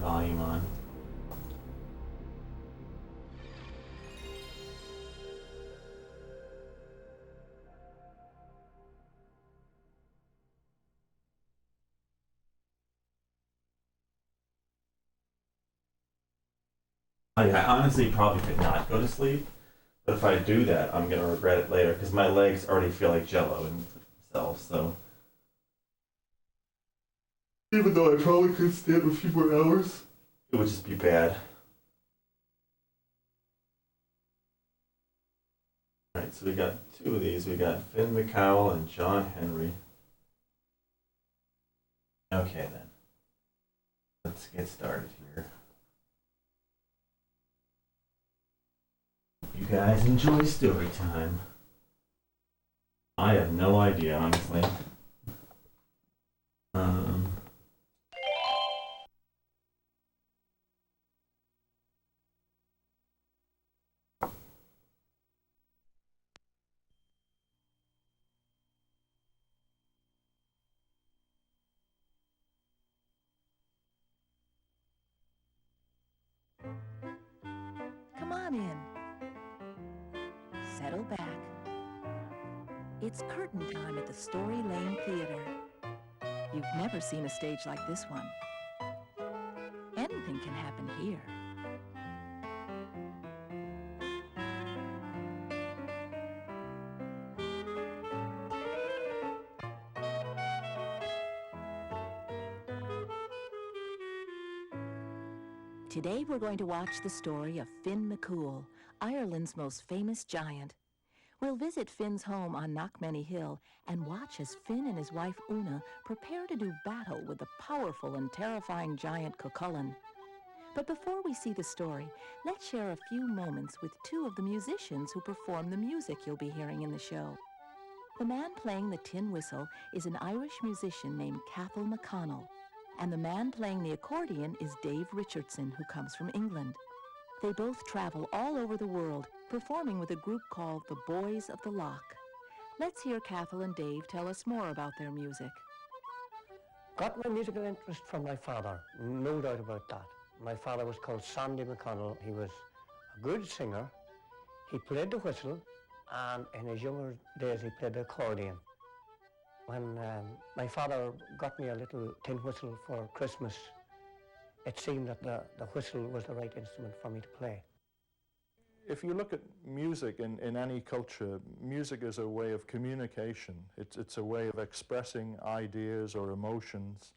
volume on. I honestly probably could not go to sleep, but if I do that, I'm gonna regret it later because my legs already feel like jello in themselves. So even though I probably could stand a few more hours, it would just be bad. All right, so we got two of these. We got Finn McCowell and John Henry. Okay then, let's get started here. You guys enjoy story time. I have no idea, honestly. Um, Come on in. Settle back. It's curtain time at the Story Lane Theater. You've never seen a stage like this one. Anything can happen here. Today we're going to watch the story of Finn McCool, Ireland's most famous giant. We'll visit Finn's home on Knockmany Hill and watch as Finn and his wife Una prepare to do battle with the powerful and terrifying giant Cuchulainn. But before we see the story, let's share a few moments with two of the musicians who perform the music you'll be hearing in the show. The man playing the tin whistle is an Irish musician named Cathal McConnell, and the man playing the accordion is Dave Richardson, who comes from England. They both travel all over the world, performing with a group called the Boys of the Loch. Let's hear Cathal and Dave tell us more about their music. Got my musical interest from my father, no doubt about that. My father was called Sandy McConnell. He was a good singer. He played the whistle, and in his younger days he played the accordion. When my father got me a little tin whistle for Christmas, it seemed that the whistle was the right instrument for me to play. If you look at music in any culture, music is a way of communication. It's a way of expressing ideas or emotions.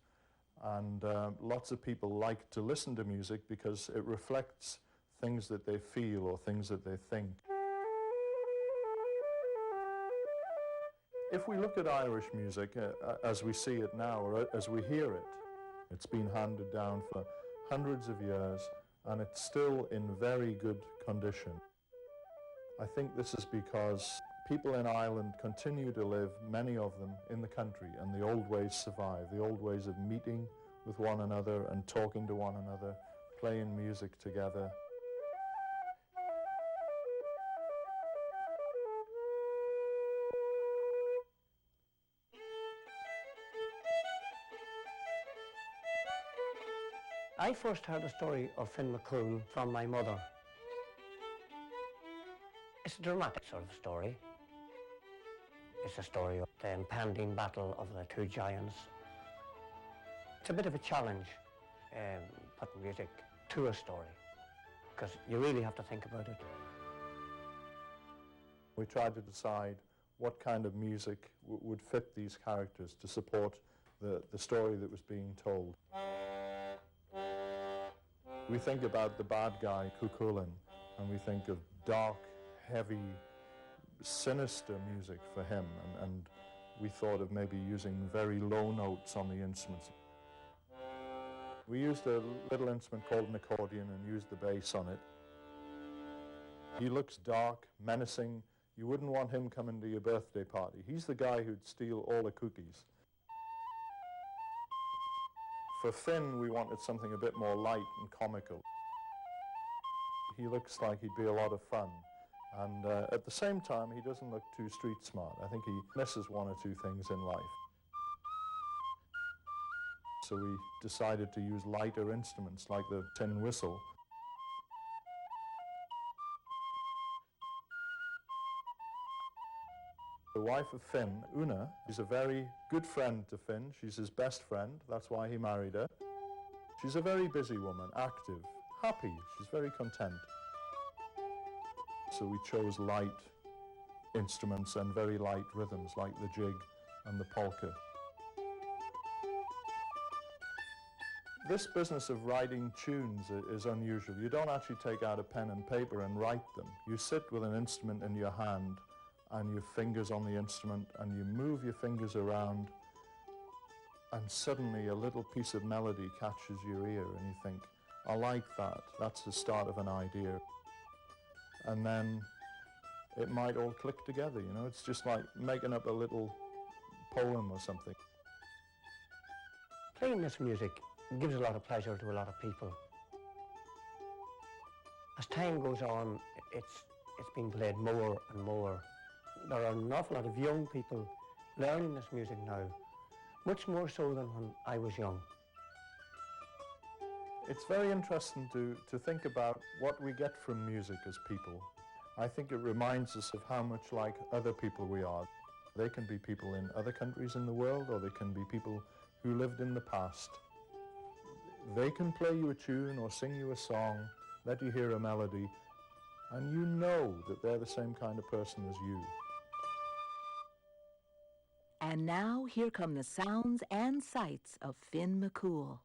And lots of people like to listen to music because it reflects things that they feel or things that they think. If we look at Irish music as we see it now, or as we hear it, it's been handed down for hundreds of years and it's still in very good condition. I think this is because people in Ireland continue to live, many of them, in the country, and the old ways survive, the old ways of meeting with one another and talking to one another, playing music together. I first heard the story of Finn McCool from my mother. It's a dramatic sort of story. It's a story of the impending battle of the two giants. It's a bit of a challenge, putting music to a story, because you really have to think about it. We tried to decide what kind of music would fit these characters to support the story that was being told. We think about the bad guy, Cuchulainn, and we think of dark, heavy, sinister music for him, and we thought of maybe using very low notes on the instruments. We used a little instrument called an accordion and used the bass on it. He looks dark, menacing. You wouldn't want him coming to your birthday party. He's the guy who'd steal all the cookies. For Finn, we wanted something a bit more light and comical. He looks like he'd be a lot of fun. And at the same time, he doesn't look too street smart. I think he misses one or two things in life. So we decided to use lighter instruments like the tin whistle. The wife of Finn, Una, is a very good friend to Finn. She's his best friend. That's why he married her. She's a very busy woman, active, happy. She's very content. So we chose light instruments and very light rhythms like the jig and the polka. This business of writing tunes is unusual. You don't actually take out a pen and paper and write them. You sit with an instrument in your hand and your fingers on the instrument, and you move your fingers around, and suddenly a little piece of melody catches your ear and you think, I like that. That's the start of an idea. And then it might all click together, you know. It's just like making up a little poem or something. Playing this music gives a lot of pleasure to a lot of people. As time goes on, it's being played more and more. There are an awful lot of young people learning this music now, much more so than when I was young. It's very interesting to think about what we get from music as people. I think it reminds us of how much like other people we are. They can be people in other countries in the world, or they can be people who lived in the past. They can play you a tune or sing you a song, let you hear a melody, and you know that they're the same kind of person as you. And now here come the sounds and sights of Finn McCool.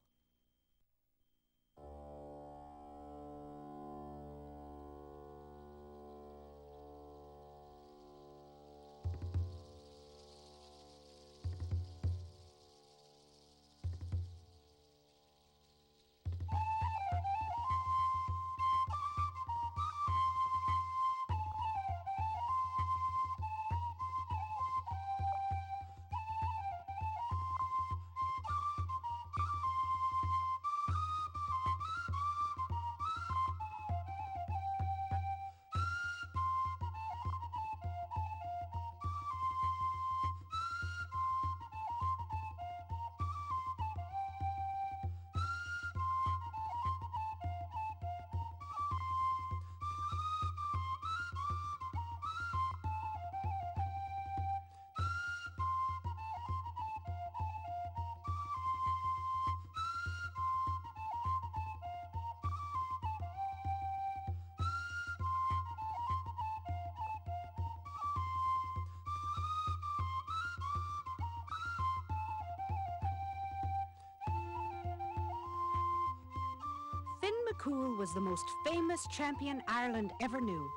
Finn McCool was the most famous champion Ireland ever knew.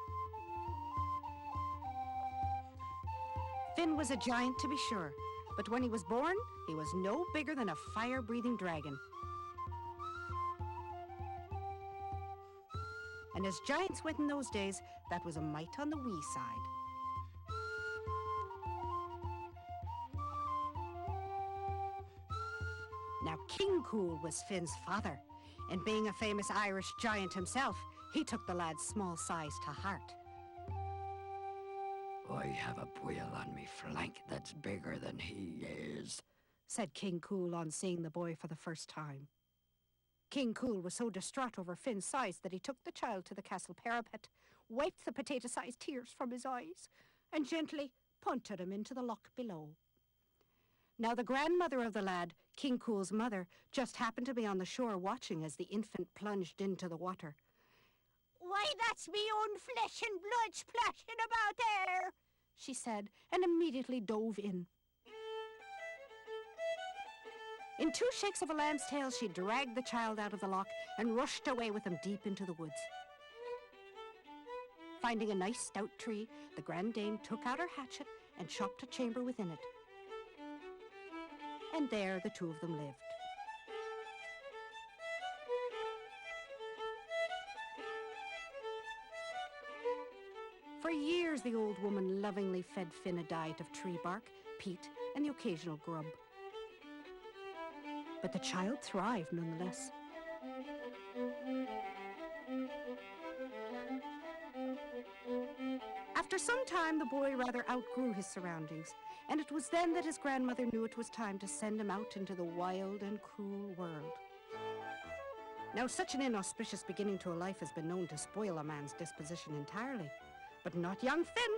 Finn was a giant, to be sure, but when he was born, he was no bigger than a fire-breathing dragon. And as giants went in those days, that was a mite on the wee side. Now, King Cool was Finn's father, and being a famous Irish giant himself, he took the lad's small size to heart. I have a boil on me flank that's bigger than he is, said King Cool on seeing the boy for the first time. King Cool was so distraught over Finn's size that he took the child to the castle parapet, wiped the potato-sized tears from his eyes, and gently punted him into the loch below. Now the grandmother of the lad, King Cool's mother, just happened to be on the shore watching as the infant plunged into the water. "Why, that's me own flesh and blood splashing about there," she said, and immediately dove in. In 2 shakes of a lamb's tail, she dragged the child out of the loch and rushed away with him deep into the woods. Finding a nice stout tree, the grand dame took out her hatchet and chopped a chamber within it. And there the two of them lived. For years, the old woman lovingly fed Finn a diet of tree bark, peat, and the occasional grub. But the child thrived nonetheless. After After some time, the boy rather outgrew his surroundings, and it was then that his grandmother knew it was time to send him out into the wild and cruel world. Now, such an inauspicious beginning to a life has been known to spoil a man's disposition entirely, but not young Finn.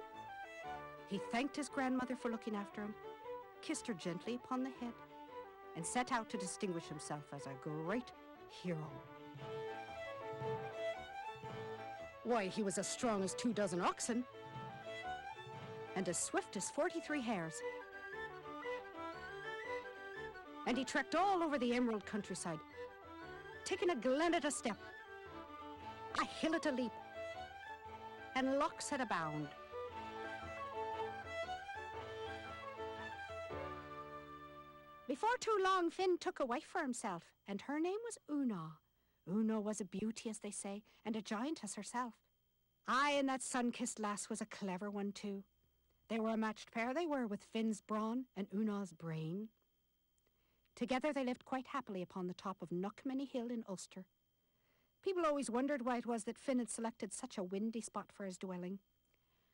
He thanked his grandmother for looking after him, kissed her gently upon the head, and set out to distinguish himself as a great hero. Why, he was as strong as 24 oxen, and as swift as 43 hares. And he trekked all over the emerald countryside, taking a glen at a step, a hill at a leap, and locks at a bound. Before too long, Finn took a wife for himself, and her name was Una. Una was a beauty, as they say, and a giantess herself. Aye, and that sun-kissed lass was a clever one, too. They were a matched pair, they were, with Finn's brawn and Una's brain. Together they lived quite happily upon the top of Knockmany Hill in Ulster. People always wondered why it was that Finn had selected such a windy spot for his dwelling.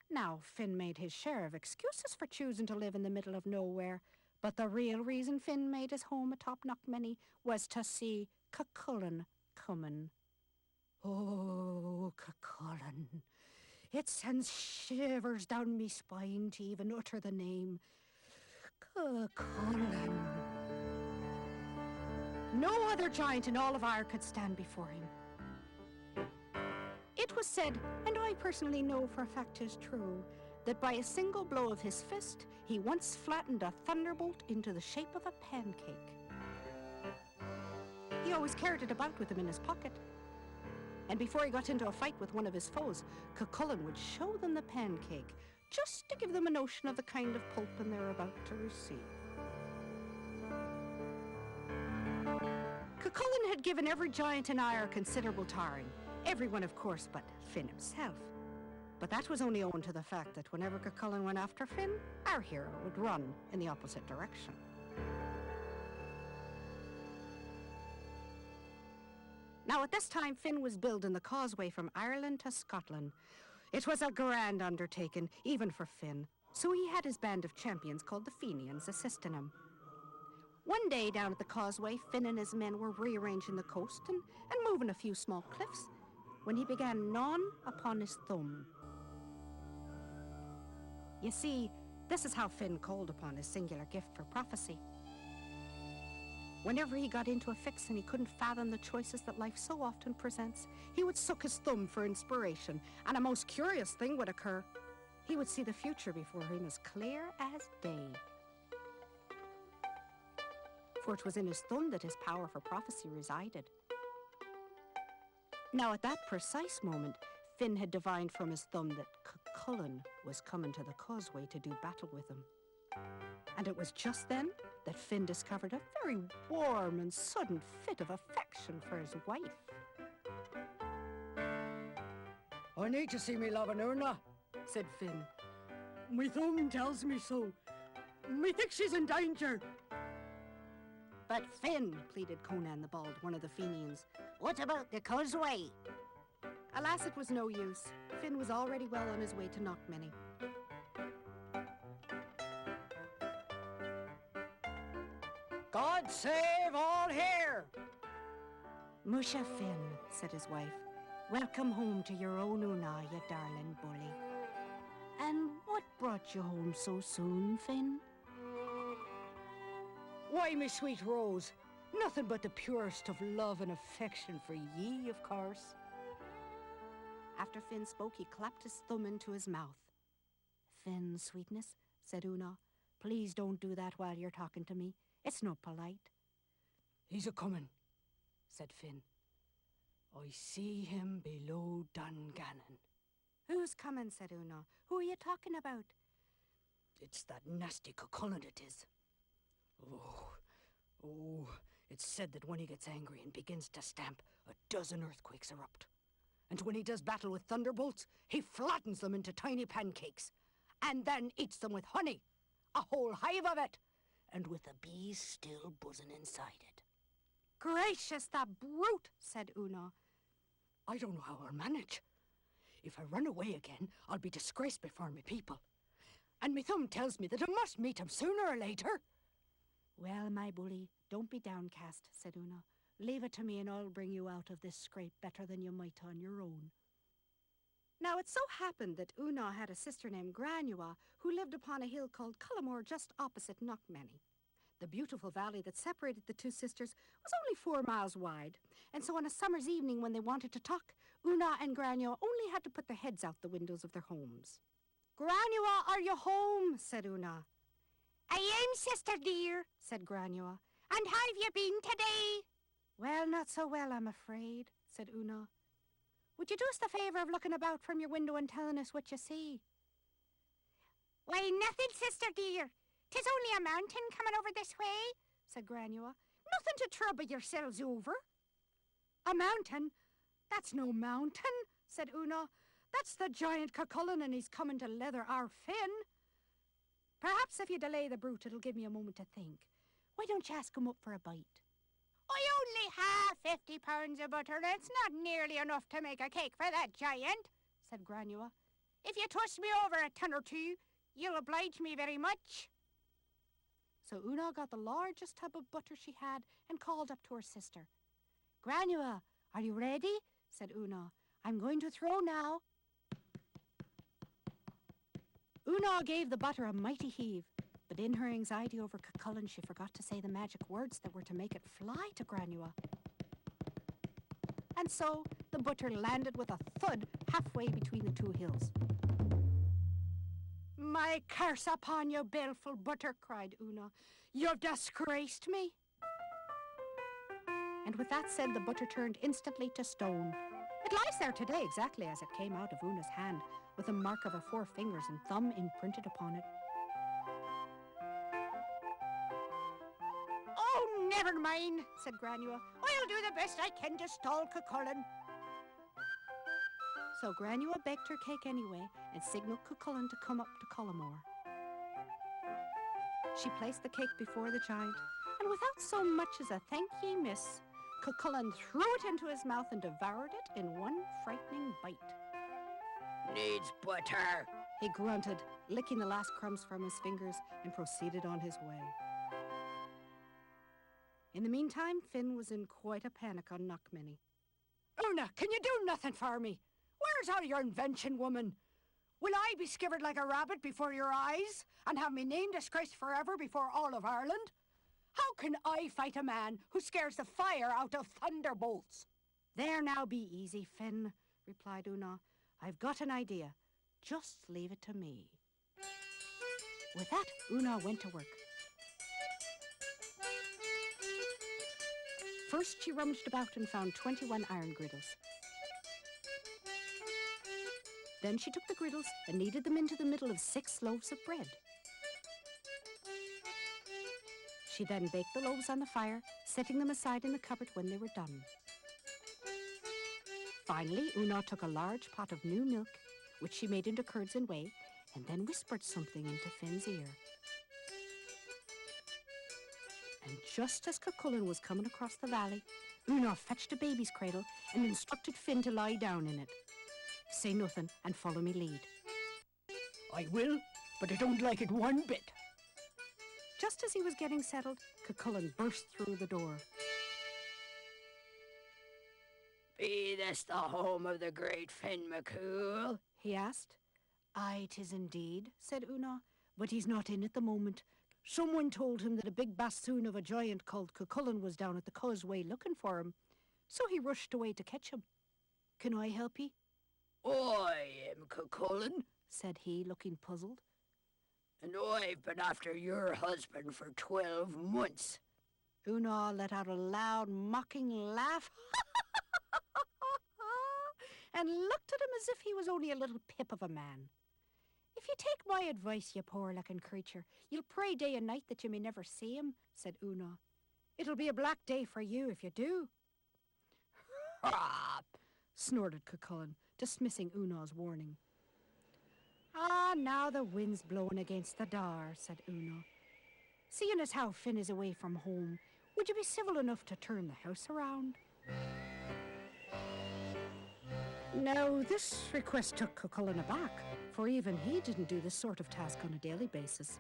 Now, Finn made his share of excuses for choosing to live in the middle of nowhere, but the real reason Finn made his home atop Knockmany was to see Cuchulainn coming. Oh, Cuchulainn. It sends shivers down me spine to even utter the name. Cuchulainn. No other giant in all of Ire could stand before him. It was said, and I personally know for a fact 'tis true, that by a single blow of his fist, he once flattened a thunderbolt into the shape of a pancake. He always carried it about with him in his pocket. And before he got into a fight with one of his foes, Cuchulainn would show them the pancake, just to give them a notion of the kind of pulping they're about to receive. Cuchulainn had given every giant in Ire considerable tiring. Everyone, of course, but Finn himself. But that was only owing to the fact that whenever Cuchulainn went after Finn, our hero would run in the opposite direction. Now, at this time, Finn was building the causeway from Ireland to Scotland. It was a grand undertaking, even for Finn, so he had his band of champions called the Fenians assisting him. One day down at the causeway, Finn and his men were rearranging the coast and moving a few small cliffs when he began gnawing upon his thumb. You see, this is how Finn called upon his singular gift for prophecy. Whenever he got into a fix and he couldn't fathom the choices that life so often presents, he would suck his thumb for inspiration, and a most curious thing would occur. He would see the future before him as clear as day. For it was in his thumb that his power for prophecy resided. Now, at that precise moment, Finn had divined from his thumb that Cuchulainn was coming to the causeway to do battle with him. And it was just then that Finn discovered a very warm and sudden fit of affection for his wife. I need to see me loving Una, Said Finn. my thumb tells me so. Me thinks she's in danger. But Finn, pleaded Conan the Bald, one of the Fenians, What about the causeway? alas, it was no use. Finn was already well on his way to Knockmany. God save all here! Musha, Finn, said his wife. Welcome home to your own Una, you darling bully. And what brought you home so soon, Finn? Why, me sweet Rose, nothing but the purest of love and affection for ye, of course. After Finn spoke, he clapped his thumb into his mouth. Finn, sweetness, said Una, please don't do that while you're talking to me. It's not polite. He's a-comin', said Finn. I see him below Dungannon. Who's coming, said Una. Who are you talking about? It's that nasty Cuchulainn it is. Oh, it's said that when he gets angry and begins to stamp, a dozen earthquakes erupt. And when he does battle with thunderbolts, he flattens them into tiny pancakes, and then eats them with honey, a whole hive of it, and with the bees still buzzing inside it. Gracious, the brute, said Una. I don't know how I'll manage. If I run away again, I'll be disgraced before me people. And me thumb tells me that I must meet him sooner or later. Well, my bully, don't be downcast, said Una. Leave it to me and I'll bring you out of this scrape better than you might on your own. Now, it so happened that Una had a sister named Granua who lived upon a hill called Cullimore just opposite Knockmany. The beautiful valley that separated the two sisters was only 4 miles wide, and so on a summer's evening when they wanted to talk, Una and Granua only had to put their heads out the windows of their homes. Granua, are you home? Said Una. I am, sister dear, said Granua. And how have you been today? Well, not so well, I'm afraid, said Una. Would you do us the favour of looking about from your window and telling us what you see? Why, nothing, sister dear. 'Tis only a mountain coming over this way, said Granua. Nothing to trouble yourselves over. A mountain? That's no mountain, said Una. That's the giant Cucullin, and he's coming to leather our Finn. Perhaps if you delay the brute, it'll give me a moment to think. Why don't you ask him up for a bite? I only have 50 pounds of butter, and it's not nearly enough to make a cake for that giant, said Granua. If you toss me over a ton or two, you'll oblige me very much. So Una got the largest tub of butter she had and called up to her sister. Granua, are you ready? Said Una. I'm going to throw now. Una gave the butter a mighty heave, but in her anxiety over Cucullin, she forgot to say the magic words that were to make it fly to Granua. And so the butter landed with a thud halfway between the two hills. My curse upon you, baleful butter, cried Una. You've disgraced me. And with that said, the butter turned instantly to stone. It lies there today exactly as it came out of Una's hand, with a mark of her 4 fingers and thumb imprinted upon it. Oh, never mind, said Granua. I'll do the best I can to stall Cucullin. So Granua baked her cake anyway and signaled Cucullin to come up to Cullimore. She placed the cake before the giant, and without so much as a thank ye, miss, Cucullin threw it into his mouth and devoured it in one frightening bite. Needs butter. He grunted, licking the last crumbs from his fingers, and proceeded on his way. In the meantime, Finn was in quite a panic on Knockmany. Una, can you do nothing for me? Where's all your invention, woman? Will I be skivered like a rabbit before your eyes and have me name disgraced forever before all of Ireland? How can I fight a man who scares the fire out of thunderbolts? There now, be easy, Finn, replied Una. I've got an idea. Just leave it to me. With that, Una went to work. First, she rummaged about and found 21 iron griddles. Then she took the griddles and kneaded them into the middle of 6 loaves of bread. She then baked the loaves on the fire, setting them aside in the cupboard when they were done. Finally, Una took a large pot of new milk, which she made into curds and whey, and then whispered something into Finn's ear. And just as Cucullin was coming across the valley, Una fetched a baby's cradle and instructed Finn to lie down in it. Say nothing and follow me lead. I will, but I don't like it one bit. Just as he was getting settled, Cucullin burst through the door. Be this the home of the great Finn McCool? He asked. Aye, 'tis indeed, said Una, but he's not in at the moment. Someone told him that a big bassoon of a giant called Cucullin was down at the causeway looking for him, so he rushed away to catch him. Can I help ye? I am Cucullin, said he, looking puzzled. and I've been after your husband for 12 months. Una let out a loud, mocking laugh and looked at him as if he was only a little pip of a man. If you take my advice, you poor-looking creature, you'll pray day and night that you may never see him, said Una. It'll be a black day for you if you do. Ha! Snorted Cucullin, dismissing Una's warning. Ah, now the wind's blowing against the door, said Una. Seeing as how Finn is away from home, would you be civil enough to turn the house around? Now, this request took Cucullin aback, for even he didn't do this sort of task on a daily basis.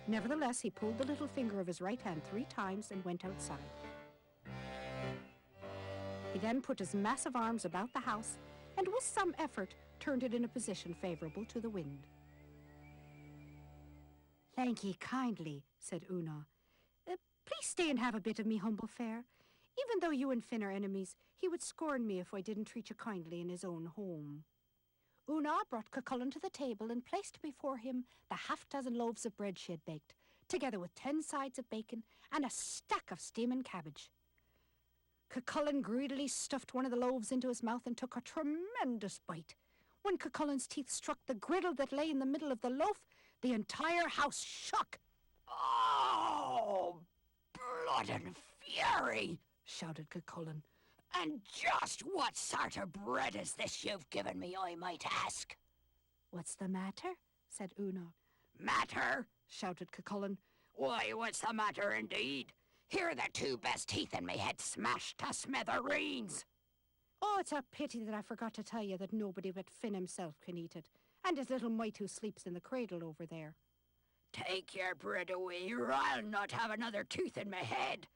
Nevertheless, he pulled the little finger of his right hand 3 times and went outside. He then put his massive arms about the house and with some effort turned it in a position favorable to the wind. "Thank ye kindly," said Una. "Please stay and have a bit of me humble fare. Even though you and Finn are enemies, he would scorn me if I didn't treat you kindly in his own home." Una brought Cucullin to the table and placed before him the 6 loaves of bread she had baked, together with 10 sides of bacon and a stack of steaming cabbage. Cucullin greedily stuffed one of the loaves into his mouth and took a tremendous bite. When Cucullin's teeth struck the griddle that lay in the middle of the loaf, the entire house shook. Oh, blood and fury! Shouted Cucullin. "And just what sort of bread is this you've given me, I might ask?" "What's the matter?" said Una. "Matter?" shouted Cucullin. "Why, what's the matter indeed? Here are the 2 best teeth in me head smashed to smithereens." "Oh, it's a pity that I forgot to tell you that nobody but Finn himself can eat it, and his little mite who sleeps in the cradle over there." "Take your bread away, or I'll not have another tooth in my head."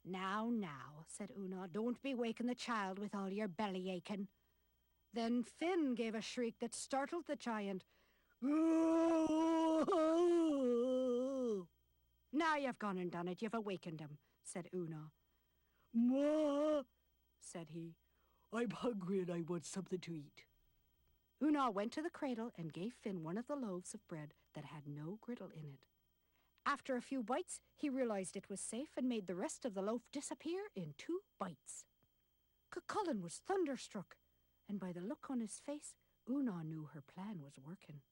Now, said Una, "don't be waking the child with all your belly aching." Then Finn gave a shriek that startled the giant. "Now you've gone and done it, you've awakened him," said Una. "Ma," said he, "I'm hungry and I want something to eat." Una went to the cradle and gave Finn one of the loaves of bread that had no griddle in it. After a few bites, he realized it was safe and made the rest of the loaf disappear in 2 bites. Cucullin was thunderstruck, and by the look on his face, Una knew her plan was working.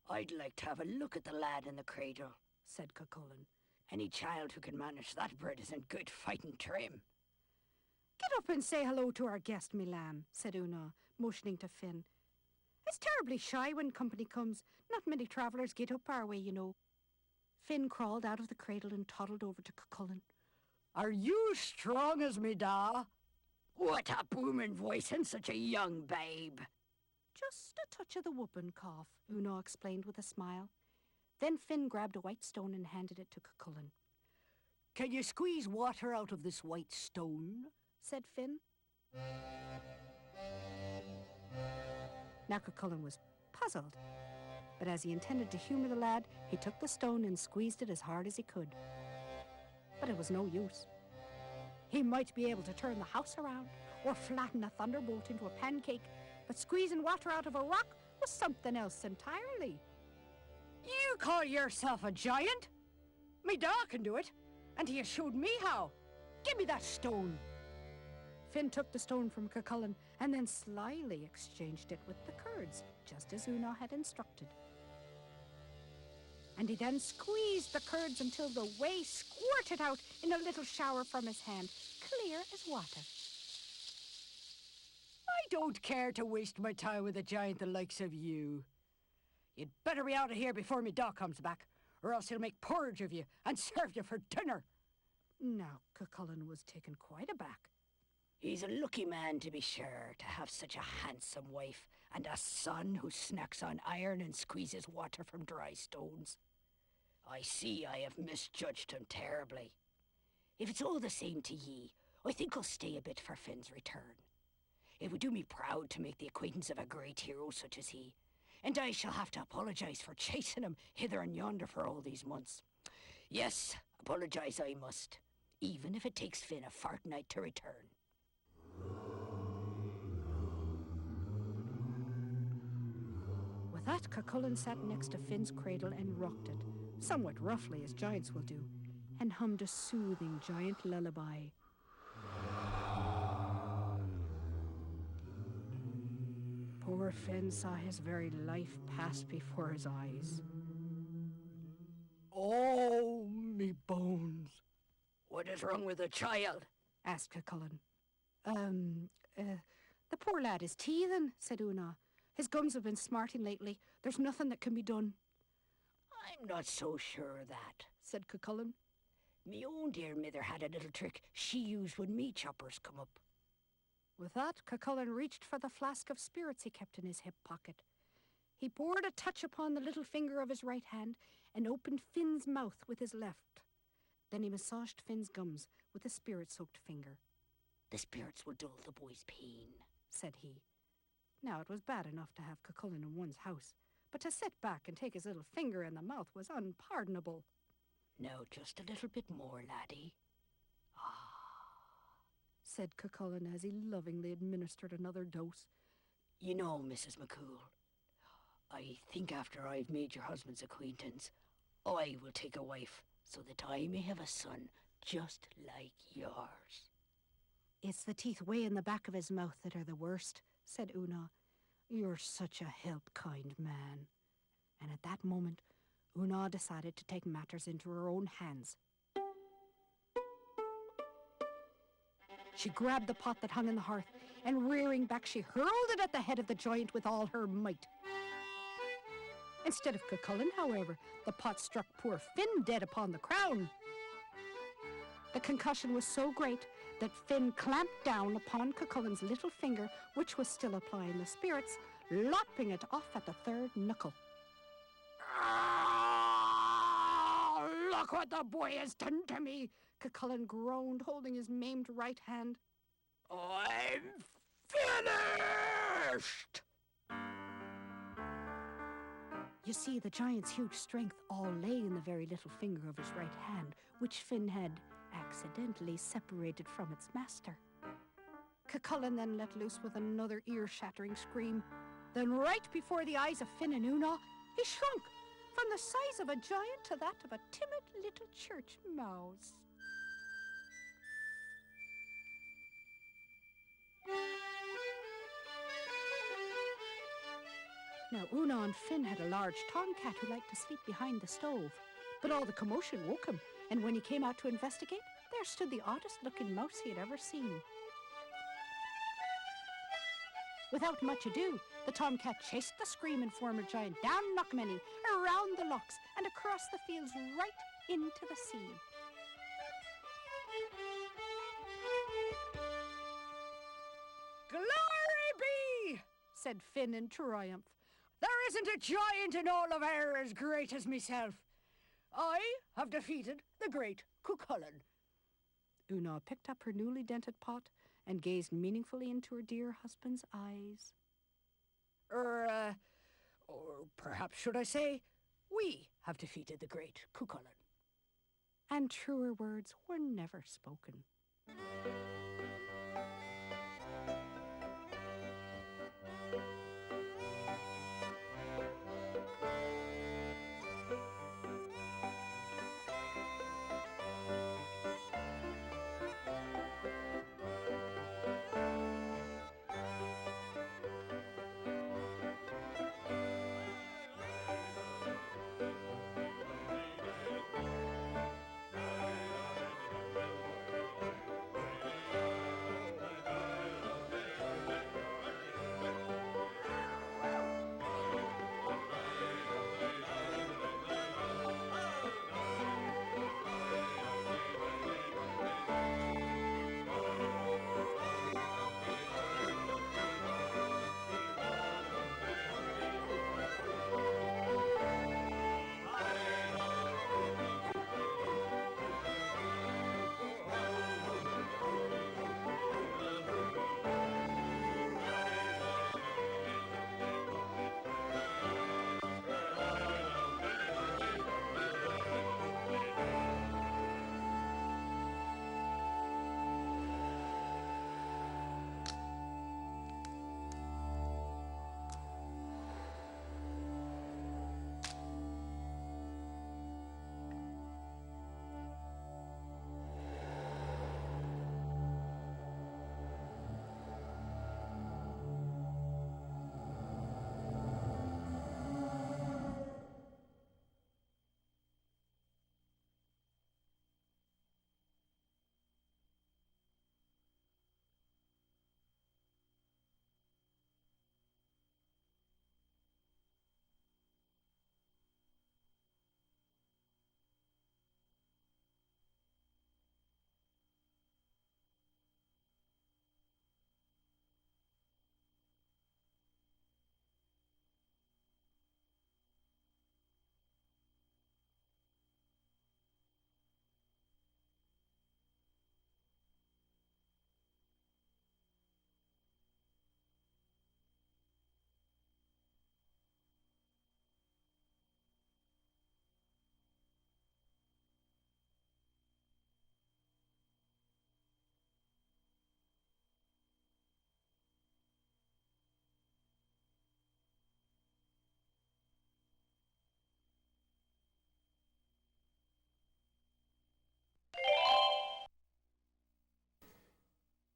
"I'd like to have a look at the lad in the cradle," said Cucullin. "Any child who can manage that bread is in good fighting trim." "Get up and say hello to our guest, me lamb," said Una, motioning to Finn. "It's terribly shy when company comes. Not many travellers get up our way, you know." Finn crawled out of the cradle and toddled over to Cucullin. "Are you strong as me da?" "What a booming voice in such a young babe!" "Just a touch of the whooping cough," Una explained with a smile. Then Finn grabbed a white stone and handed it to Cucullin. "Can you squeeze water out of this white stone?" said Finn. Now Cucullin was puzzled, but as he intended to humour the lad, he took the stone and squeezed it as hard as he could. But it was no use. He might be able to turn the house around or flatten a thunderbolt into a pancake, but squeezing water out of a rock was something else entirely. "You call yourself a giant? Me da can do it, and he has showed me how. Give me that stone." Finn took the stone from Cucullin and then slyly exchanged it with the curds, just as Una had instructed. And he then squeezed the curds until the whey squirted out in a little shower from his hand, clear as water. "I don't care to waste my time with a giant the likes of you. You'd better be out of here before me da comes back, or else he'll make porridge of you and serve you for dinner." Now Cucullin was taken quite aback. "He's a lucky man, to be sure, to have such a handsome wife and a son who snacks on iron and squeezes water from dry stones. I see I have misjudged him terribly. If it's all the same to ye, I think I'll stay a bit for Finn's return. It would do me proud to make the acquaintance of a great hero such as he, and I shall have to apologise for chasing him hither and yonder for all these months. Yes, apologise I must, even if it takes Finn a fortnight to return." With that, Cucullin sat next to Finn's cradle and rocked it, somewhat roughly as giants will do, and hummed a soothing giant lullaby. Poor Finn saw his very life pass before his eyes. "Oh, me bones." "What is wrong with the child?" asked Cucullin. The poor lad is teething," said Una. "His gums have been smarting lately. There's nothing that can be done." "I'm not so sure of that," said Cucullin. "Me own dear mither had a little trick she used when me choppers come up." With that, Cucullin reached for the flask of spirits he kept in his hip pocket. He poured a touch upon the little finger of his right hand and opened Finn's mouth with his left. Then he massaged Finn's gums with a spirit-soaked finger. The spirits will dull the boy's pain, said he. Now, it was bad enough to have Cucullin in one's house, but to sit back and take his little finger in the mouth was unpardonable. Now just a little bit more, laddie. Said Cucullin as he lovingly administered another dose. You know, Mrs. McCool, I think after I've made your husband's acquaintance, I will take a wife so that I may have a son just like yours. It's the teeth way in the back of his mouth that are the worst, said Una. You're such a help kind man. And at that moment, Una decided to take matters into her own hands. She grabbed the pot that hung in the hearth, and rearing back, she hurled it at the head of the giant with all her might. Instead of Cucullin, however, the pot struck poor Finn dead upon the crown. The concussion was so great that Finn clamped down upon Cucullin's little finger, which was still applying the spirits, lopping it off at the third knuckle. "Ah, look what the boy has done to me!" Cucullin groaned, holding his maimed right hand. "I'm finished!" You see, the giant's huge strength all lay in the very little finger of his right hand, which Finn had accidentally separated from its master. Cucullin then let loose with another ear-shattering scream. Then right before the eyes of Finn and Una, he shrunk from the size of a giant to that of a timid little church mouse. Now, Una and Finn had a large tomcat who liked to sleep behind the stove. But all the commotion woke him, and when he came out to investigate, there stood the oddest-looking mouse he had ever seen. Without much ado, the tomcat chased the screaming former giant down Knockmany, around the locks, and across the fields right into the sea. "Glory be!" said Finn in triumph. "There isn't a giant in all of Ayr as great as myself. I have defeated the great Cucullin." Una picked up her newly dented pot and gazed meaningfully into her dear husband's eyes. Or perhaps should I say, we have defeated the great Cucullin. And truer words were never spoken.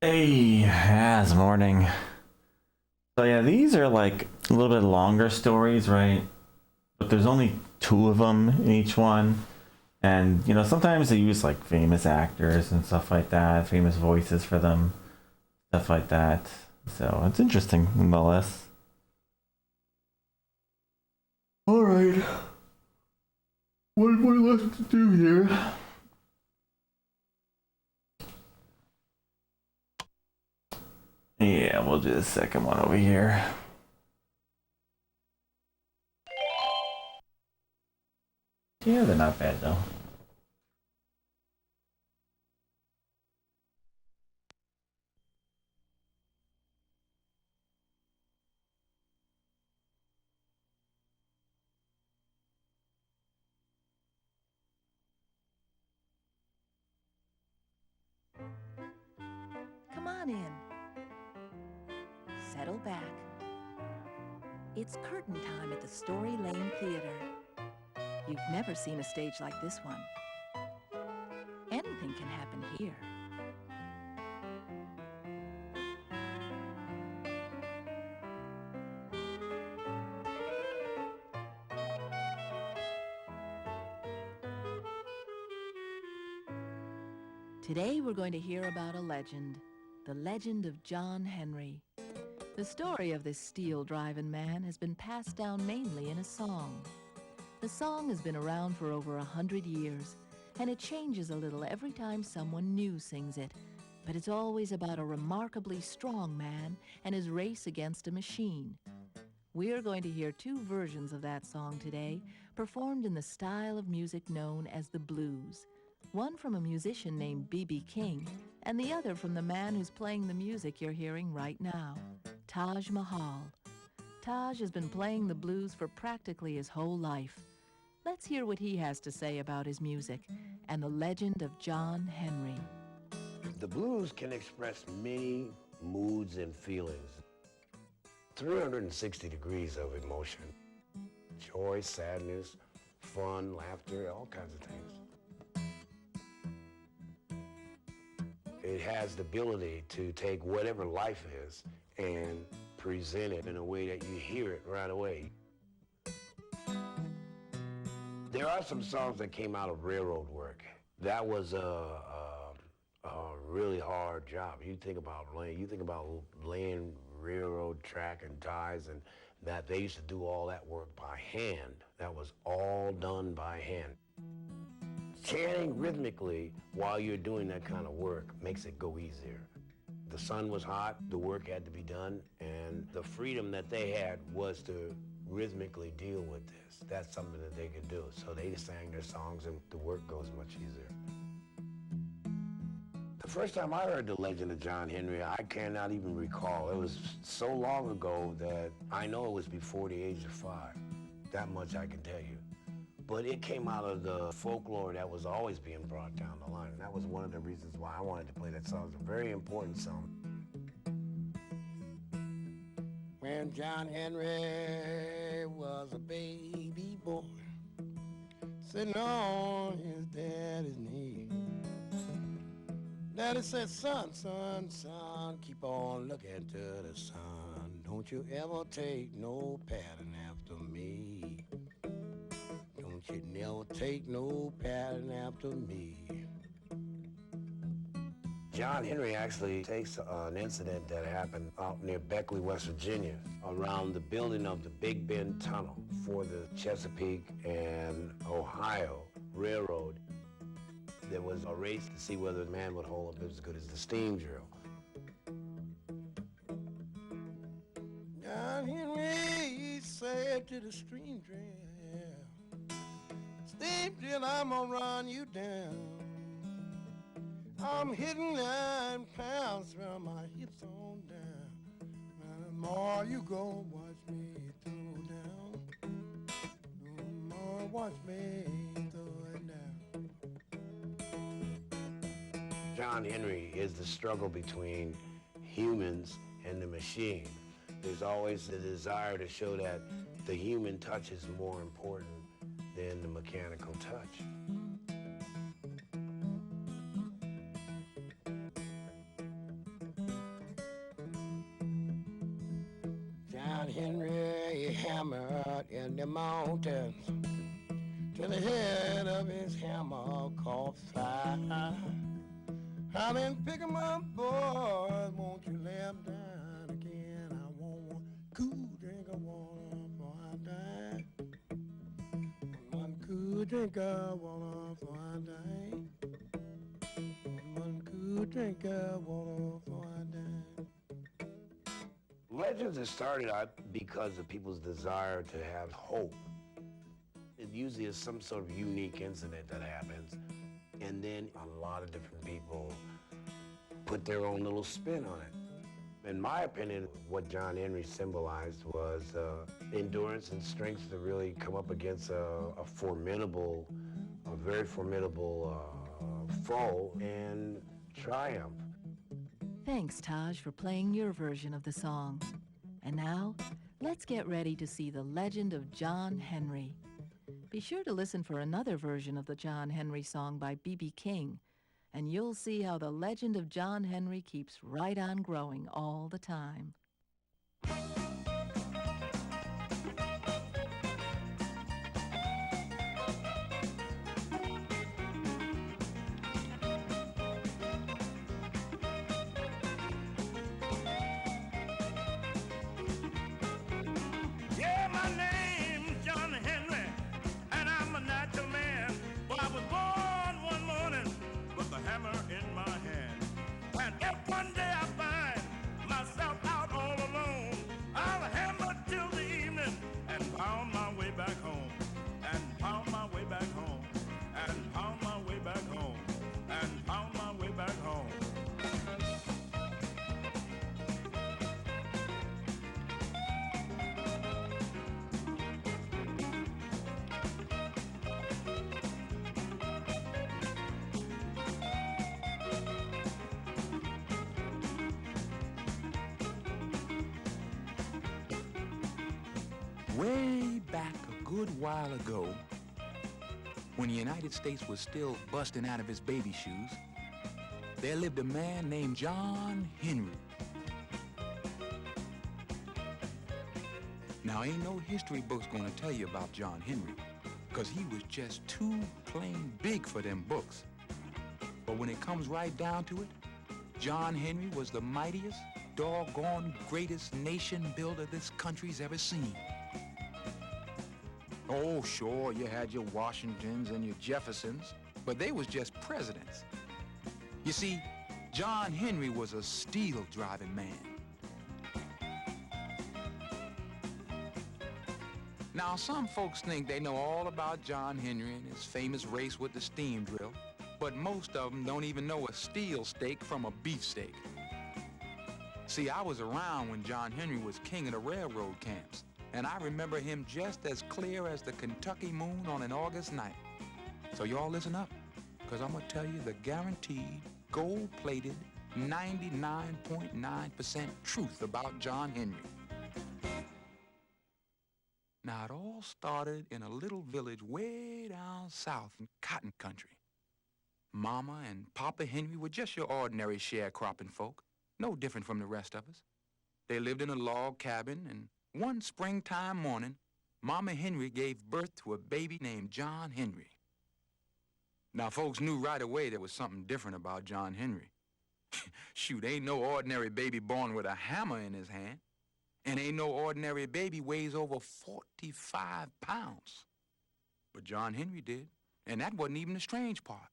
Hey, yeah, it's morning. So yeah, these are like a little bit longer stories, right? But there's only two of them in each one. And, you know, sometimes they use like famous actors and stuff like that, famous voices for them, stuff like that. So it's interesting, nonetheless. Alright. One more left to do here. Yeah, we'll do the second one over here. Yeah, they're not bad though. Come on in. Settle back. It's curtain time at the Story Lane Theater. You've never seen a stage like this one. Anything can happen here. Today we're going to hear about a legend, the legend of John Henry. The story of this steel-driving man has been passed down mainly in a song. The song has been around for over 100 years, and it changes a little every time someone new sings it, but it's always about a remarkably strong man and his race against a machine. We're going to hear two versions of that song today, performed in the style of music known as the blues. One from a musician named B.B. King, and the other from the man who's playing the music you're hearing right now, Taj Mahal. Taj has been playing the blues for practically his whole life. Let's hear what he has to say about his music and the legend of John Henry. The blues can express many moods and feelings. 360 degrees of emotion. Joy, sadness, fun, laughter, all kinds of things. It has the ability to take whatever life is and present it in a way that you hear it right away. There are some songs that came out of railroad work. That was a really hard job. You think about laying railroad track and ties, and that they used to do all that work by hand. That was all done by hand. Chanting rhythmically while you're doing that kind of work makes it go easier. The sun was hot, the work had to be done, and the freedom that they had was to rhythmically deal with this. That's something that they could do. So they sang their songs and the work goes much easier. The first time I heard the legend of John Henry, I cannot even recall. It was so long ago that I know it was before the age of 5. That much I can tell you. But it came out of the folklore that was always being brought down the line. And that was one of the reasons why I wanted to play that song. It's a very important song. When John Henry was a baby boy, sitting on his daddy's knee, Daddy said, son, son, son, keep on looking to the sun. Don't you ever take no pattern after me. Don't you never take no pattern after me. John Henry actually takes an incident that happened out near Beckley, West Virginia, around the building of the Big Bend Tunnel for the Chesapeake and Ohio Railroad. There was a race to see whether the man would hold up as good as the steam drill. John Henry said to the steam drill, steam drill, I'm gonna run you down. I'm hitting 9 pounds from my hips on down. The more you go, watch me throw down. The more watch me throw it down. John Henry is the struggle between humans and the machine. There's always the desire to show that the human touch is more important than the mechanical touch. Henry, he hammered in the mountains till the head of his hammer caught fire. I've been picking my boys, won't you lay 'em down again? I want one cool drink of water before I die. One cool drink of water before I die. One cool drink of water before I die. Legends have started out because of people's desire to have hope. It usually is some sort of unique incident that happens, and then a lot of different people put their own little spin on it. In my opinion, what John Henry symbolized was endurance and strength to really come up against a very formidable foe and triumph. Thanks, Taj, for playing your version of the song. And now, let's get ready to see the legend of John Henry. Be sure to listen for another version of the John Henry song by B.B. King, and you'll see how the legend of John Henry keeps right on growing all the time. Yeah, my name's John Henry, and I'm a natural man. Well, I was born one morning with a hammer in my hand. And if one day I find myself out all alone, I'll hammer till the evening and pound my way back home. And pound my way back home. And pound my way back home. And pound my way back home. Way back a good while ago, when the United States was still busting out of his baby shoes, there lived a man named John Henry. Now, ain't no history book's gonna tell you about John Henry, 'cause he was just too plain big for them books. But when it comes right down to it, John Henry was the mightiest, doggone greatest nation builder this country's ever seen. Oh, sure, you had your Washingtons and your Jeffersons, but they was just presidents. You see, John Henry was a steel-driving man. Now, some folks think they know all about John Henry and his famous race with the steam drill, but most of them don't even know a steel steak from a beefsteak. See, I was around when John Henry was king of the railroad camps, and I remember him just as clear as the Kentucky moon on an August night. So y'all listen up, because I'm going to tell you the guaranteed, gold-plated, 99.9% truth about John Henry. Now, it all started in a little village way down south in cotton country. Mama and Papa Henry were just your ordinary sharecropping folk, no different from the rest of us. They lived in a log cabin, and one springtime morning, Mama Henry gave birth to a baby named John Henry. Now, folks knew right away there was something different about John Henry. Shoot, ain't no ordinary baby born with a hammer in his hand, and ain't no ordinary baby weighs over 45 pounds. But John Henry did, and that wasn't even the strange part.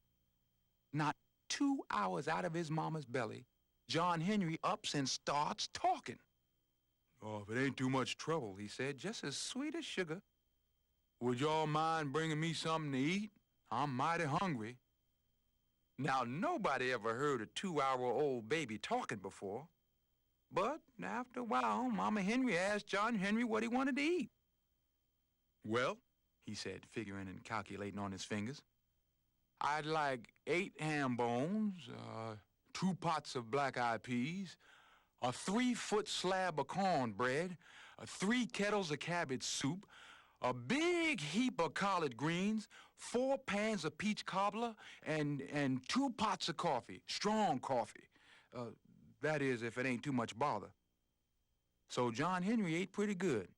Not 2 hours out of his mama's belly, John Henry ups and starts talking. "Oh, if it ain't too much trouble," he said, "just as sweet as sugar. Would y'all mind bringing me something to eat? I'm mighty hungry." Now, nobody ever heard a 2-hour-old baby talking before. But after a while, Mama Henry asked John Henry what he wanted to eat. "Well," he said, figuring and calculating on his fingers, "I'd like 8 ham bones, 2 pots of black-eyed peas, a 3-foot slab of cornbread, 3 kettles of cabbage soup, a big heap of collard greens, 4 pans of peach cobbler, and 2 pots of coffee, strong coffee. That is, if it ain't too much bother." So John Henry ate pretty good.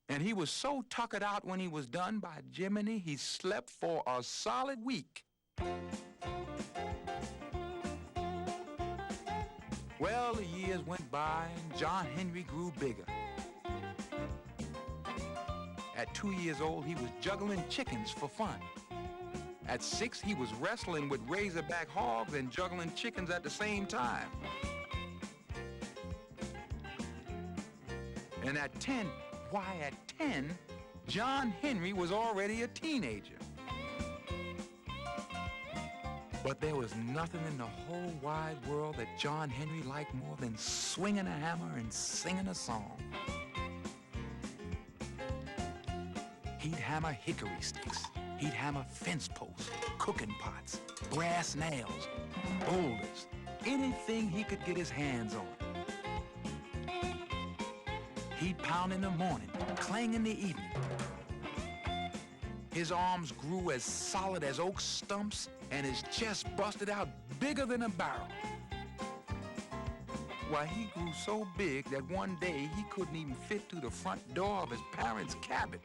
And he was so tuckered out when he was done, by Jiminy, he slept for a solid week. Well, the years went by and John Henry grew bigger. At 2 years old, he was juggling chickens for fun. At 6, he was wrestling with razorback hogs and juggling chickens at the same time. And at 10, why, at 10, John Henry was already a teenager. But there was nothing in the whole wide world that John Henry liked more than swinging a hammer and singing a song. He'd hammer hickory sticks. He'd hammer fence posts, cooking pots, brass nails, boulders, anything he could get his hands on. He'd pound in the morning, clang in the evening. His arms grew as solid as oak stumps, and his chest busted out bigger than a barrel. Why, he grew so big that one day he couldn't even fit through the front door of his parents' cabin.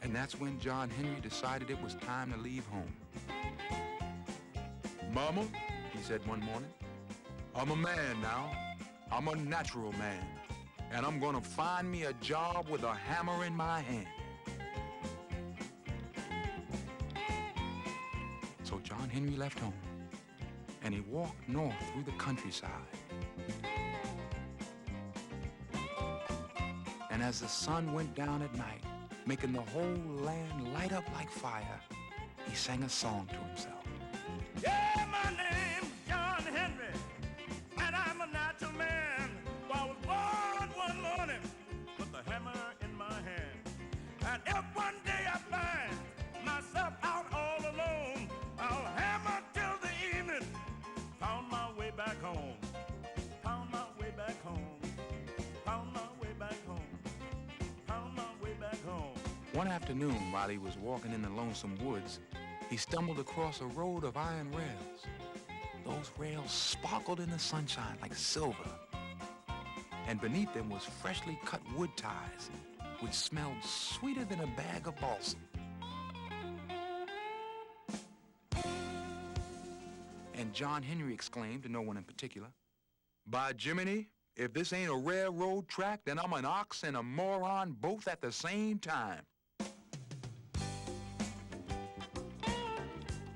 And that's when John Henry decided it was time to leave home. "Mama," he said one morning, "I'm a man now. I'm a natural man. And I'm gonna find me a job with a hammer in my hand." So John Henry left home, and he walked north through the countryside. And as the sun went down at night, making the whole land light up like fire, he sang a song to himself. Yeah, my name's John Henry, and I'm a natural man. Well, I was born one morning with a hammer in my hand. And if one day I find myself out all alone, I'll hammer till the evening, pound my way back home, pound my way back home, pound my way back home, pound my way back home. One afternoon, while he was walking in the lonesome woods, he stumbled across a road of iron rails. Those rails sparkled in the sunshine like silver. And beneath them was freshly cut wood ties, which smelled sweeter than a bag of balsam. And John Henry exclaimed, to no one in particular, "By Jiminy, if this ain't a railroad track, then I'm an ox and a moron both at the same time."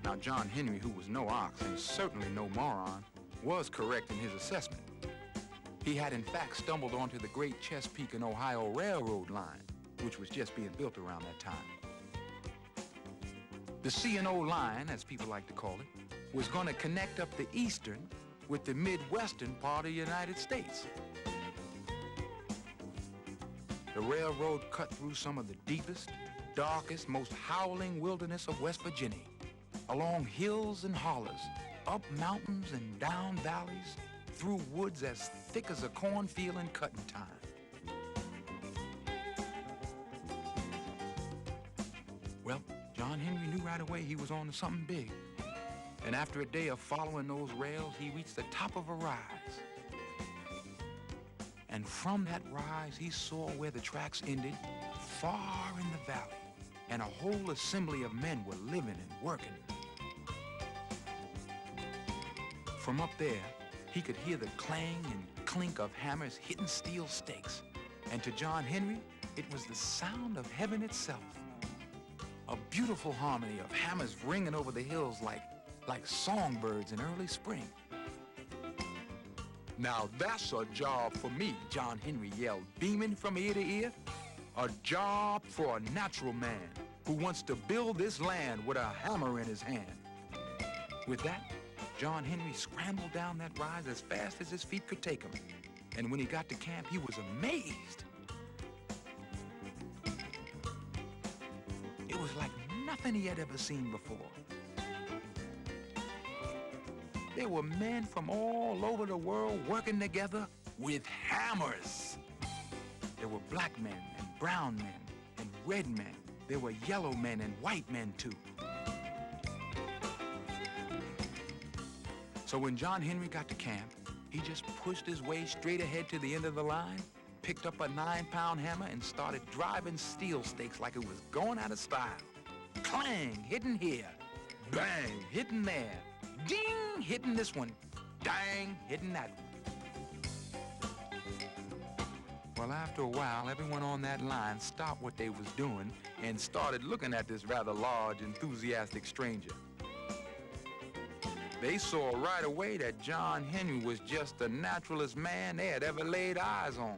Now, John Henry, who was no ox and certainly no moron, was correct in his assessment. He had, in fact, stumbled onto the great Chesapeake and Ohio Railroad line, which was just being built around that time. The C&O line, as people like to call it, was going to connect up the eastern with the midwestern part of the United States. The railroad cut through some of the deepest, darkest, most howling wilderness of West Virginia, along hills and hollers, up mountains and down valleys, through woods as thick as a cornfield in cutting time. Well, John Henry knew right away he was on to something big. And after a day of following those rails, he reached the top of a rise. And from that rise, he saw where the tracks ended, far in the valley, and a whole assembly of men were living and working. From up there, he could hear the clang and clink of hammers hitting steel stakes. And to John Henry, it was the sound of heaven itself. A beautiful harmony of hammers ringing over the hills like songbirds in early spring. "Now that's a job for me," John Henry yelled, beaming from ear to ear. "A job for a natural man who wants to build this land with a hammer in his hand." With that, John Henry scrambled down that rise as fast as his feet could take him. And when he got to camp, he was amazed. It was like nothing he had ever seen before. There were men from all over the world working together with hammers. There were black men and brown men and red men. There were yellow men and white men, too. So when John Henry got to camp, he just pushed his way straight ahead to the end of the line, picked up a 9-pound hammer, and started driving steel stakes like it was going out of style. Clang, hitting here. Bang, hitting there. Ding, hitting this one. Dang, hitting that one. Well, after a while, everyone on that line stopped what they was doing and started looking at this rather large, enthusiastic stranger. They saw right away that John Henry was just the naturalest man they had ever laid eyes on.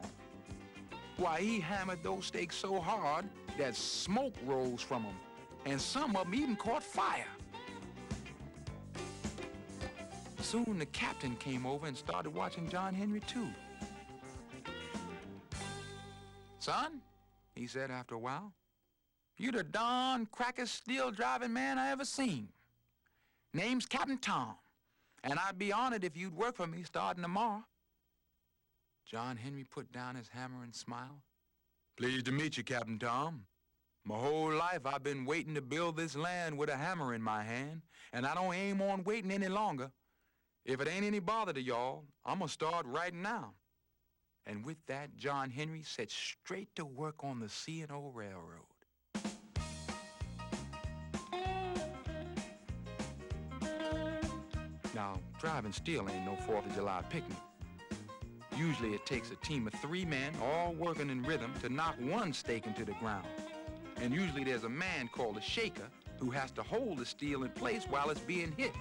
Why, he hammered those stakes so hard that smoke rose from them, and some of them even caught fire. Soon the captain came over and started watching John Henry too. "Son," he said after a while, "you the darn crackest steel-driving man I ever seen. Name's Captain Tom, and I'd be honored if you'd work for me starting tomorrow." John Henry put down his hammer and smiled. "Pleased to meet you, Captain Tom. My whole life I've been waiting to build this land with a hammer in my hand, and I don't aim on waiting any longer. If it ain't any bother to y'all, I'm gonna start right now." And with that, John Henry set straight to work on the C&O Railroad. Now, driving steel ain't no 4th of July picnic. Usually it takes a team of 3 men, all working in rhythm, to knock one stake into the ground. And usually there's a man called a shaker who has to hold the steel in place while it's being hit.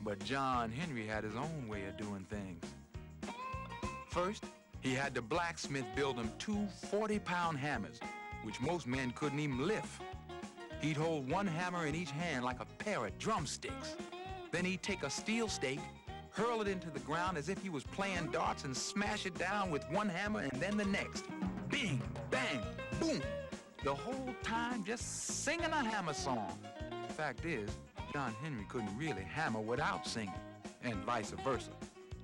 But John Henry had his own way of doing things. First, he had the blacksmith build him 2 40-pound hammers, which most men couldn't even lift. He'd hold one hammer in each hand like a pair of drumsticks. Then he'd take a steel stake, hurl it into the ground as if he was playing darts, and smash it down with one hammer and then the next. Bing, bang, boom. The whole time just singing a hammer song. The fact is, John Henry couldn't really hammer without singing, and vice versa.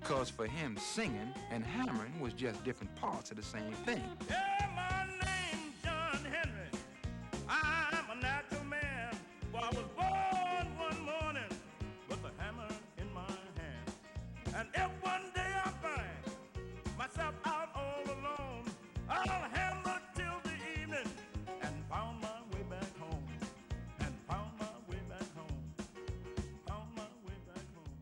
'Cause for him, singing and hammering was just different parts of the same thing. Yeah, my name's John Henry. I'm a natural man. Well, I was born one morning with a hammer in my hand. And if one day I find myself out all alone, I'll hammer till the evening and found my way back home. And found my way back home. Found my way back home.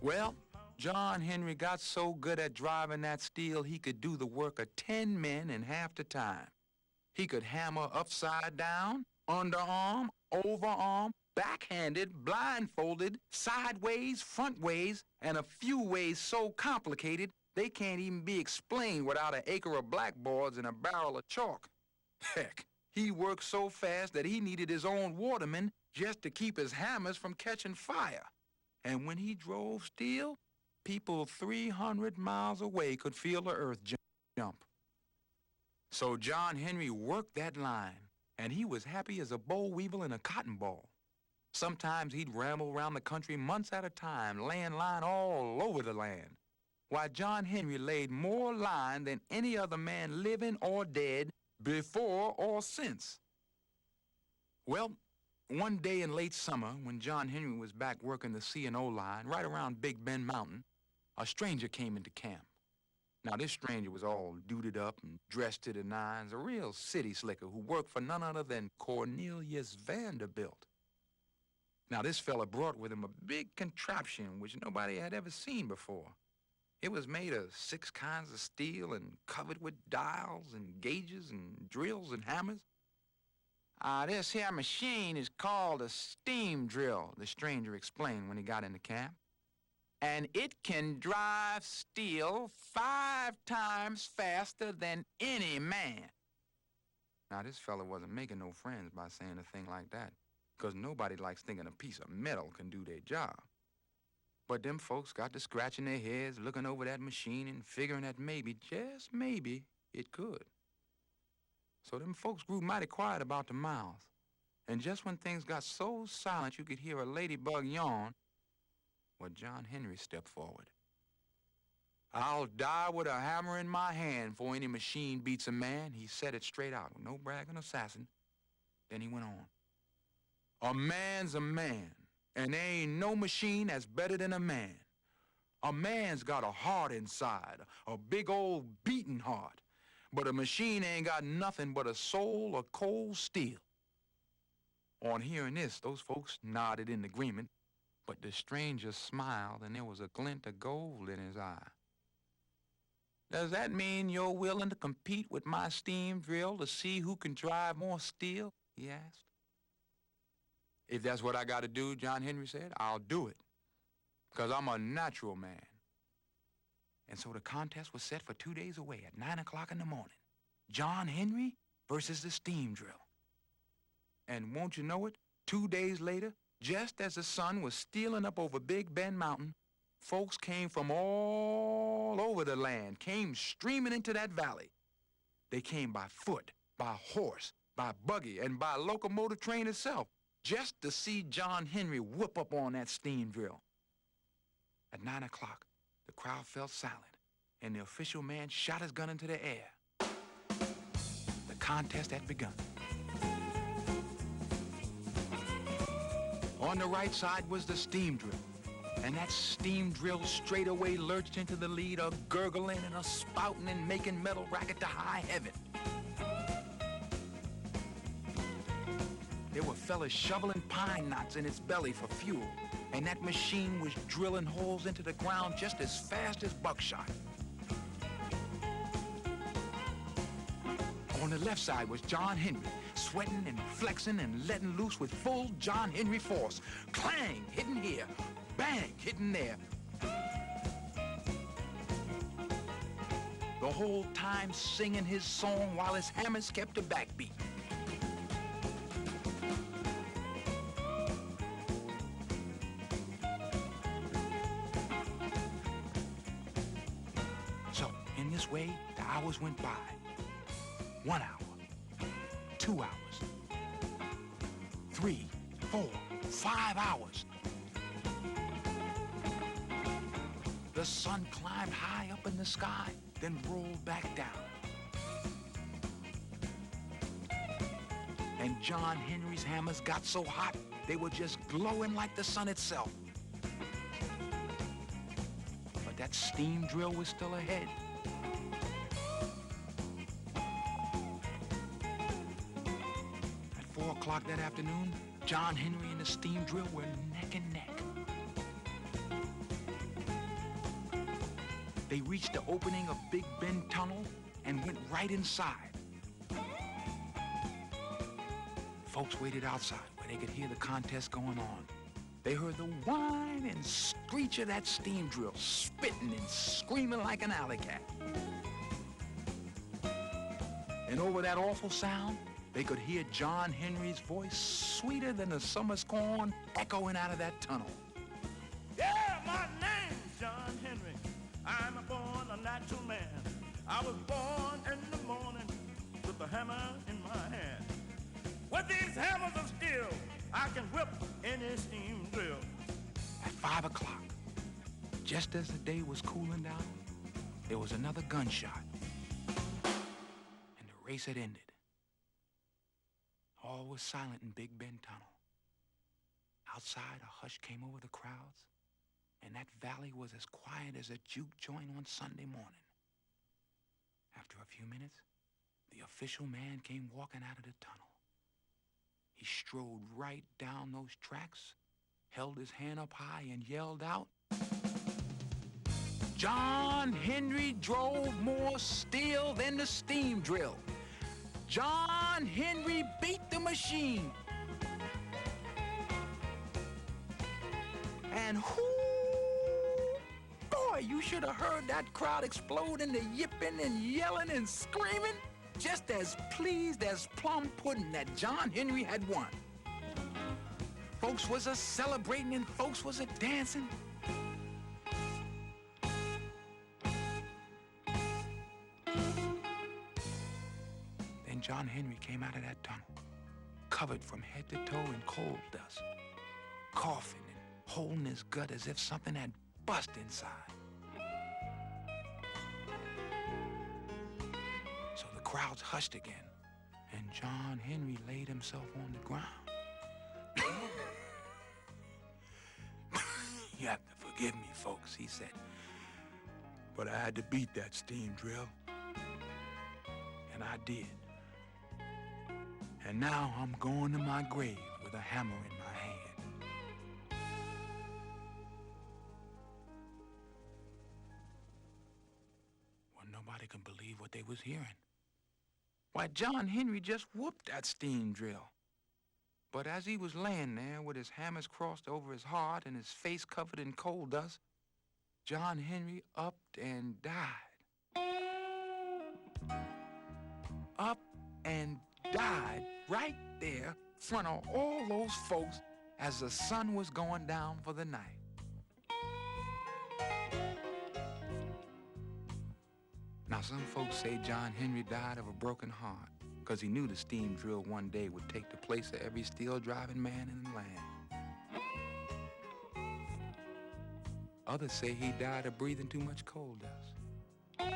Well, John Henry got so good at driving that steel he could do the work of 10 men in half the time. He could hammer upside down, underarm, overarm, backhanded, blindfolded, sideways, frontways, and a few ways so complicated they can't even be explained without an acre of blackboards and a barrel of chalk. Heck, he worked so fast that he needed his own waterman just to keep his hammers from catching fire. And when he drove steel, people 300 miles away could feel the earth jump. So John Henry worked that line, and he was happy as a boll weevil in a cotton ball. Sometimes he'd ramble around the country months at a time, laying line all over the land. Why, John Henry laid more line than any other man living or dead, before or since. Well, one day in late summer, when John Henry was back working the C&O line right around Big Bend Mountain, a stranger came into camp. Now, this stranger was all duded up and dressed to the nines, a real city slicker who worked for none other than Cornelius Vanderbilt. Now, this fella brought with him a big contraption which nobody had ever seen before. It was made of 6 kinds of steel and covered with dials and gauges and drills and hammers. This here machine is called a steam drill, the stranger explained when he got into camp. And it can drive steel 5 times faster than any man. Now, this fella wasn't making no friends by saying a thing like that, 'cause nobody likes thinking a piece of metal can do their job. But them folks got to scratching their heads, looking over that machine and figuring that maybe, just maybe, it could. So them folks grew mighty quiet about the mouth. And just when things got so silent you could hear a ladybug yawn, well, John Henry stepped forward. "I'll die with a hammer in my hand before any machine beats a man," he said it straight out, no bragging or sassing. Then he went on. "A man's a man, and there ain't no machine that's better than a man. A man's got a heart inside, a big old beating heart. But a machine ain't got nothing but a soul of cold steel. On hearing this, those folks nodded in agreement, but the stranger smiled and there was a glint of gold in his eye. Does that mean you're willing to compete with my steam drill to see who can drive more steel? He asked. If that's what I got to do, John Henry said, I'll do it, because I'm a natural man. And so the contest was set for 2 days away at 9 o'clock in the morning. John Henry versus the steam drill. And won't you know it, 2 days later, just as the sun was stealing up over Big Bend Mountain, folks came from all over the land, came streaming into that valley. They came by foot, by horse, by buggy, and by locomotive train itself, just to see John Henry whip up on that steam drill. At 9 o'clock, the crowd fell silent, and the official man shot his gun into the air. The contest had begun. On the right side was the steam drill, and that steam drill straightaway lurched into the lead, a gurgling and a spouting and making metal racket to high heaven. There were fellas shoveling pine knots in its belly for fuel, and that machine was drilling holes into the ground just as fast as buckshot. On the left side was John Henry, sweating and flexing and letting loose with full John Henry force. Clang, hitting here, bang, hitting there. The whole time singing his song while his hammers kept a backbeat. So, in this way, the hours went by. 1 hour, 2 hours, 3, 4, 5 hours. The sun climbed high up in the sky, then rolled back down. And John Henry's hammers got so hot, they were just glowing like the sun itself. But that steam drill was still ahead. At 4 o'clock that afternoon, John Henry and the steam drill were neck and neck. They reached the opening of Big Bend Tunnel and went right inside. Folks waited outside where they could hear the contest going on. They heard the whine and screech of that steam drill, spitting and screaming like an alley cat. And over that awful sound, they could hear John Henry's voice, sweeter than the summer's corn, echoing out of that tunnel. Yeah, my name's John Henry. I'm born a natural man. I was born in the morning with a hammer in my hand. With these hammers of steel, I can whip any steam drill. At 5 o'clock, just as the day was cooling down, there was another gunshot, and the race had ended. All was silent in Big Bend Tunnel. Outside, a hush came over the crowds, and that valley was as quiet as a juke joint on Sunday morning. After a few minutes, the official man came walking out of the tunnel. He strode right down those tracks, held his hand up high, and yelled out, "John Henry drove more steel than the steam drill. John Henry beat the machine." And boy, you should have heard that crowd explode into yipping and yelling and screaming, just as pleased as plum pudding that John Henry had won. Folks was a celebrating and folks was a dancing. Then John Henry came out of that tunnel, covered from head to toe in coal dust, coughing and holding his gut as if something had bust inside. So the crowds hushed again, and John Henry laid himself on the ground. You have to forgive me, folks, he said. But I had to beat that steam drill. And I did. And now I'm going to my grave with a hammer in my hand. Well, nobody can believe what they was hearing. Why, John Henry just whooped that steam drill. But as he was laying there with his hammers crossed over his heart and his face covered in coal dust, John Henry upped and died. Up and died right there in front of all those folks as the sun was going down for the night. Now, some folks say John Henry died of a broken heart because he knew the steam drill one day would take the place of every steel-driving man in the land. Others say he died of breathing too much coal dust. Well,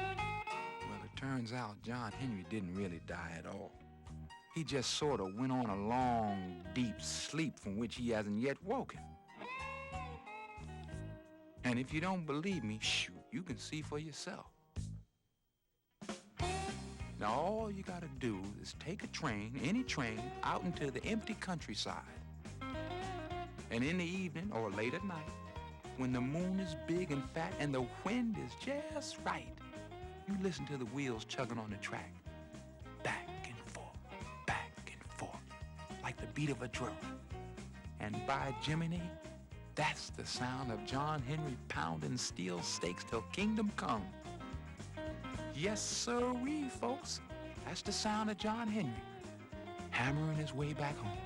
it turns out John Henry didn't really die at all. He just sort of went on a long, deep sleep from which he hasn't yet woken. And if you don't believe me, shoot, you can see for yourself. Now, all you gotta do is take a train, any train, out into the empty countryside. And in the evening or late at night, when the moon is big and fat and the wind is just right, you listen to the wheels chugging on the track. Back and forth, like the beat of a drum. And by Jiminy, that's the sound of John Henry pounding steel stakes till kingdom come. Yes, sir-wee, folks. That's the sound of John Henry, hammering his way back home.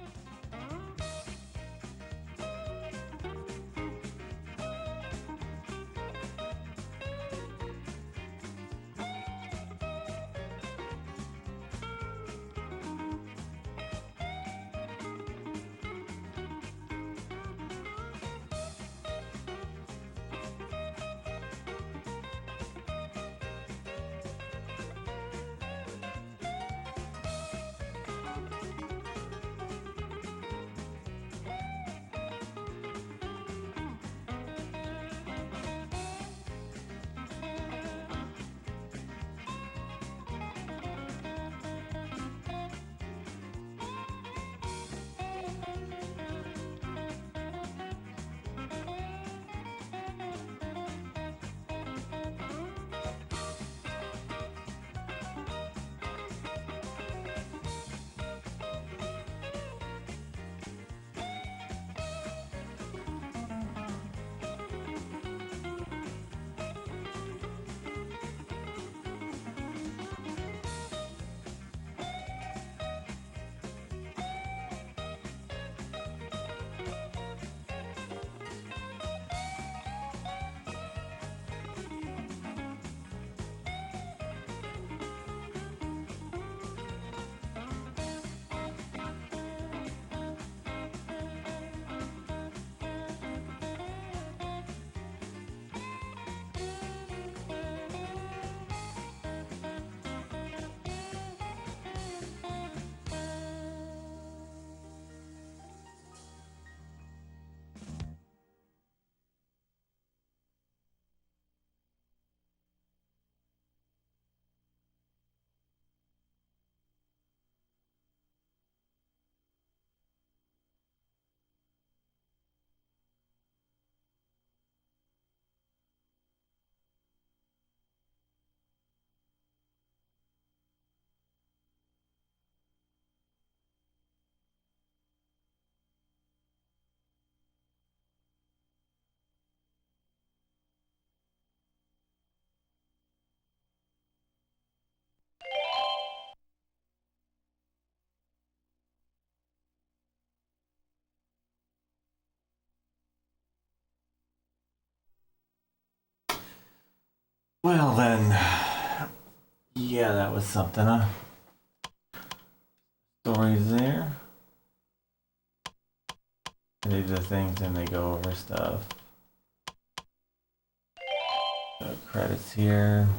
Well then, yeah, that was something, huh? Stories there. They do things and they go over stuff. Credits here.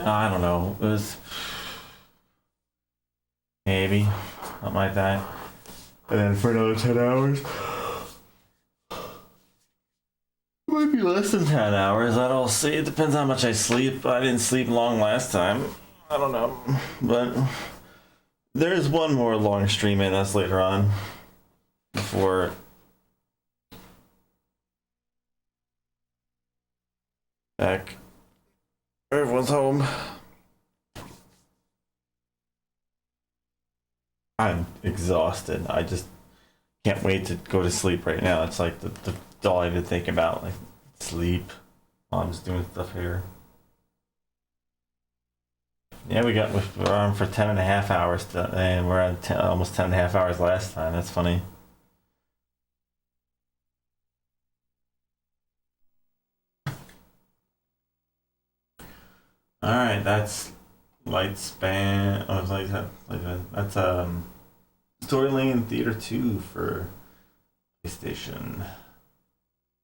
I don't know. It was maybe something like that. And then for another 10 hours. Might be less than 10 hours. I don't see. It depends how much I sleep. I didn't sleep long last time. I don't know. But there's one more long stream in us later on. Before back. Everyone's home. I'm exhausted. I just can't wait to go to sleep right now. It's like the all I even think about, like sleep. While I'm just doing stuff here. Yeah, we're on for 10.5 hours, and we're on almost 10.5 hours last time. That's funny. All right, that's Lightspan. Oh, it's like that. That's Story Lane Theater 2 for PlayStation.